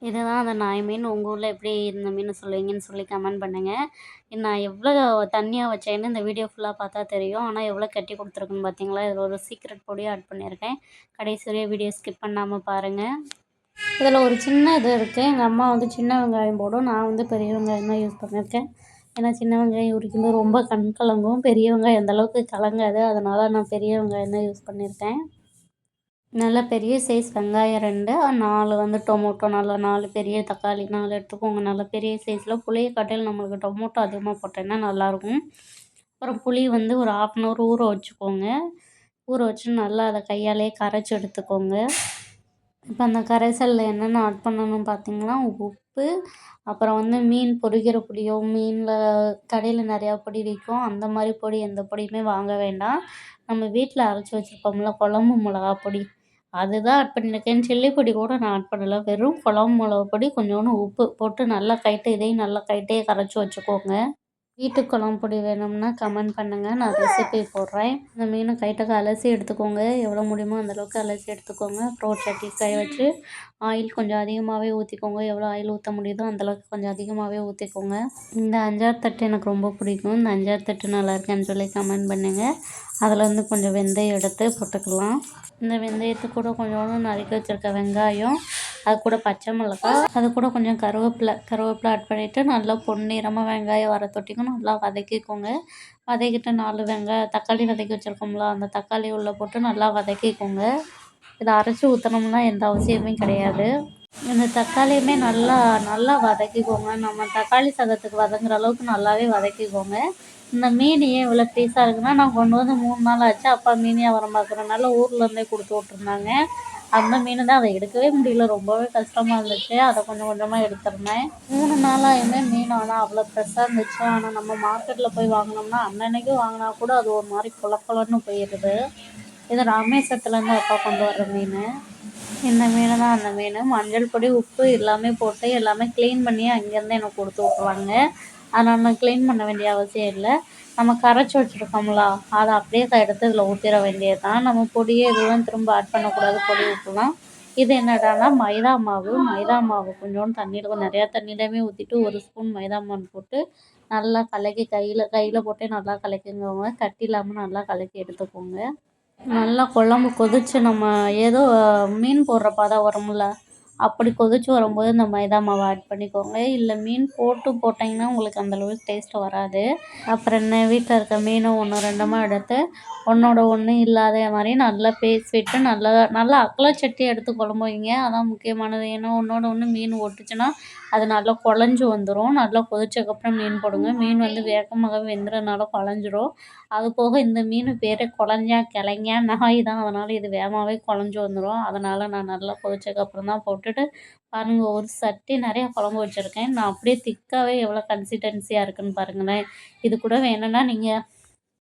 இதுதான் அந்த நாய் மீன். உங்க ஊர்ல எப்படி இந்த மீன சொல்லுவீங்கன்னு சொல்லி கமெண்ட் பண்ணுங்க. நான் எவ்வளோ தண்ணியா வச்சேன்னு இந்த வீடியோ ஃபுல்லா பார்த்தா தெரியும். ஆனா எவ்வளோ கட்டி குடுத்துருக்குன்னு பார்த்தீங்களா? இதில ஒரு சீக்ரெட் பொடியும் ஆட் பண்ணியிருக்கேன். கடைசி வரையும் வீடியோ ஸ்கிப் பண்ணாம பாருங்க. இதில ஒரு சின்ன இது இருக்கு. எங்க அம்மா வந்து சின்ன வெங்காயம் போடும். நான் வந்து பெரிய வெங்காயம் தான் யூஸ் பண்ணியிருக்கேன். ஏன்னா சின்ன வெங்காயம் உரிக்கும்போது ரொம்ப கண் கலங்கும். பெரிய வெங்காயம் அந்த அளவுக்கு கலங்காது. அதனால நான் பெரிய வெங்காயம் தான் யூஸ் பண்ணியிருக்கேன். நல்ல பெரிய சைஸ் வெங்காயம் 2, 4 வந்து டொமேட்டோ, நல்லா 4 பெரிய தக்காளி 4 எடுத்துக்கோங்க. நல்ல பெரிய சைஸில் புளிய காட்டிலும் நம்மளுக்கு டொமேட்டோ அதிகமாக போட்டோன்னா நல்லாயிருக்கும். அப்புறம் புளி வந்து ஒரு 1/2 அன் ஹவர் ஊற வச்சுக்கோங்க. ஊற வச்சு நல்லா அதை கையாலேயே கரைச்சி எடுத்துக்கோங்க. இப்போ அந்த கரைசலில் என்னென்ன ஆட் பண்ணணும்னு பார்த்தீங்கன்னா, உப்பு, அப்புறம் வந்து மீன் பொரிக்கிற பொடியோ, மீனில் கடையில் நிறையா பொடி விற்கும். அந்த மாதிரி பொடி எந்த பொடியுமே வாங்க வேண்டாம். நம்ம வீட்டில் அரைச்சி வச்சுருப்போம்ல குழம்பு மிளகா பொடி, அதுதான் ஆட் பண்ணியிருக்கேன். சில்லி பொடி கூட நான் ஆட் பண்ணல. வெறும் குழம்பு மிளகா பொடி, கொஞ்சோண்டு உப்பு போட்டு நல்லா இதையும் நல்லா கரைச்சி வச்சுக்கோங்க. வீட்டு குழம்பு பொடி வேணும்னா கமெண்ட் பண்ணுங்கள். நான் ரெசிபி போடுறேன். இந்த மீனை கைட்டுக்கு அலசி எடுத்துக்கோங்க. எவ்வளோ முடியுமோ அந்தளவுக்கு அலசி எடுத்துக்கோங்க. அப்புறம் ஒரு சட்டி காய வச்சு ஆயில் கொஞ்சம் அதிகமாகவே ஊற்றிக்கோங்க. எவ்வளோ ஆயில் ஊற்ற முடியுதோ அந்தளவுக்கு கொஞ்சம் அதிகமாகவே ஊற்றிக்கோங்க. இந்த 5 தட்டு எனக்கு ரொம்ப பிடிக்கும். இந்த 5 தட்டு நல்லா இருக்கேன்னு சொல்லி கமெண்ட் பண்ணுங்கள். அதில் வந்து கொஞ்சம் வெந்தயம் எடுத்து போட்டுக்கலாம். இந்த வெந்தயத்து கூட கொஞ்சோண்டு நறுக்கி வச்சுருக்க வெங்காயம், அது கூட பச்சை மிளகாய், அது கூட கொஞ்சம் கருவேப்பிலை ஆட் பண்ணிவிட்டு நல்லா பொன்னிறமாக வெங்காயம் வர தொட்டிக்கும் நல்லா வதக்கிக்கோங்க. வதக்கிட்டு 4 தக்காளி வதக்கி வச்சுருக்கோம்ல, அந்த தக்காளி உள்ளே போட்டு நல்லா வதக்கிக்கோங்க. இதை அரைச்சி ஊற்றணும்னா எந்த அவசியமே கிடையாது. இந்த தக்காளியுமே நல்லா நல்லா வதக்கிக்கோங்க. நம்ம தக்காளி சாதத்துக்கு வதங்குற அளவுக்கு நல்லாவே வதக்கிக்கோங்க. இந்த மீன் ஏன் இவ்வளோ பீஸாக இருக்குன்னா, நான் கொண்டு வந்து 3 நாள் ஆச்சு. அப்பா மீன் வியாபாரம் பார்க்குறனால ஊர்லேருந்தே கொடுத்து விட்ருந்தாங்க. அந்த மீன் தான், அதை எடுக்கவே முடியல. ரொம்பவே கஷ்டமாக இருந்துச்சு. அதை கொஞ்சம் கொஞ்சமாக எடுத்துருந்தேன். 3 நாளாயுமே மீன் ஆனால் அவ்வளோ ஃப்ரெஷ்ஷாக இருந்துச்சு. ஆனால் நம்ம மார்க்கெட்டில் போய் வாங்கினோம்னா அன்னன்னைக்கு வாங்கினா கூட அது ஒரு மாதிரி கொலன்னு போயிடுது. இது ராமேஸ்வரத்துலேருந்து அப்பா கொண்டு வர்ற மீன். இந்த மீன் தான் அந்த மீன். மஞ்சள் பொடி, உப்பு எல்லாமே போட்டு எல்லாமே க்ளீன் பண்ணி அங்கேருந்து எனக்கு கொடுத்து விட்ருவாங்க. அதனால் நான் க்ளீன் பண்ண வேண்டிய அவசியம் இல்லை. நம்ம கரைச்சி வச்சுருக்கோம்ல, அதை அப்படியே எடுத்து இதில் ஊற்றிட வேண்டியது தான். நம்ம பொடியே எதுவும் திரும்ப ஆட் பண்ணக்கூடாது. பொடி உப்புலாம். இது என்னடான்னா மைதா மாவு கொஞ்சோண்டு தண்ணியில் கொஞ்சம் நிறையா தண்ணியிலவே ஊற்றிட்டு 1 ஸ்பூன் மைதா மாவு போட்டு நல்லா கலக்கி கையில் போட்டு நல்லா கலக்கிக்கோங்க. கட்டி இல்லாமல் நல்லா கலக்கி எடுத்துக்கோங்க. நல்லா குழம்பு கொதிச்சு நம்ம ஏதோ மீன் போடுற பதம் வரும்ல, அப்படி கொதிச்சு வரும்போது இந்த மைதா மாவை ஆட் பண்ணிக்கோங்க. இல்லை மீன் போட்டிங்கன்னா உங்களுக்கு அந்தளவுக்கு டேஸ்ட்டு வராது. அப்புறம் என்ன, வீட்டில் இருக்க மீனும் 1 2 எடுத்து ஒன்றோட ஒன்று இல்லாத மாதிரி நல்லா பேஸ்ட் விட்டு நல்லா அகலச்சட்டி எடுத்து குழம்பு வைங்க. அதான் முக்கியமானது. ஏன்னா ஒன்றோட ஒன்று மீன் ஒட்டுச்சுன்னா அது நல்லா குழஞ்சி வந்துடும். நல்லா கொதிச்சதுக்கப்புறம் மீன் போடுங்க. மீன் வந்து வேகமாக வெந்துறதுனால குழஞ்சிரும். அது போக இந்த மீன் பேர் கிழங்கா நாய் தான். அதனால் இது வேகமாகவே குழஞ்சி வந்துடும். அதனால் நான் நல்லா கொதிச்சதுக்கப்புறம் தான் போட்டுட்டு பாருங்கள், ஒரு சட்டி நிறையா குழம்பு வச்சுருக்கேன். நான் அப்படியே திக்காகவே எவ்வளோ கன்சிஸ்டன்சியாக இருக்குதுன்னு பாருங்களேன். இது கூட வேணும்னா நீங்கள்